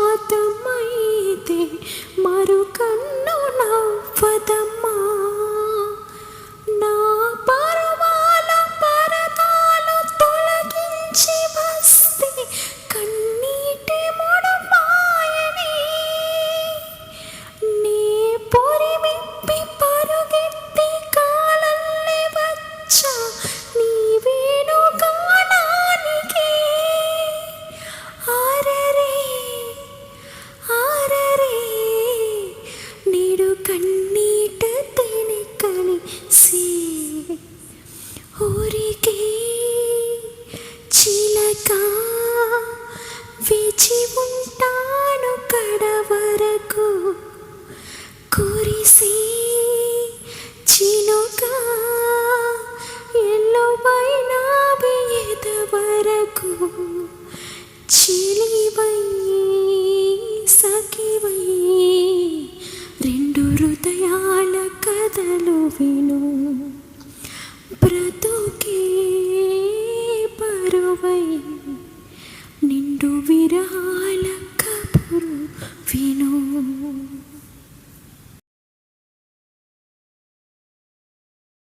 శాతమైతే మరుకన్ను నవ్వదమ్మా. నా పరువాల పరదాలు తొలగించి వస్తే కన్నీటి ముడుపాయని. నీ పొరి విప్పి పరుగెత్తి కాలల్లే వచ్చా నీ వేణు గానానికి. ఆరరే ఆరరే నేడు కన్నీట తేనె కలిసి ఊరికే చిలక వేచి ఉంటాను కడవరకు. కురిసి చినుక ఎల్లువైనావి ఎదవరకు. చిలివై సఖివై రెండు హృదయాల కథలు విను. బ్రతుకే పరువై నిండు విరహ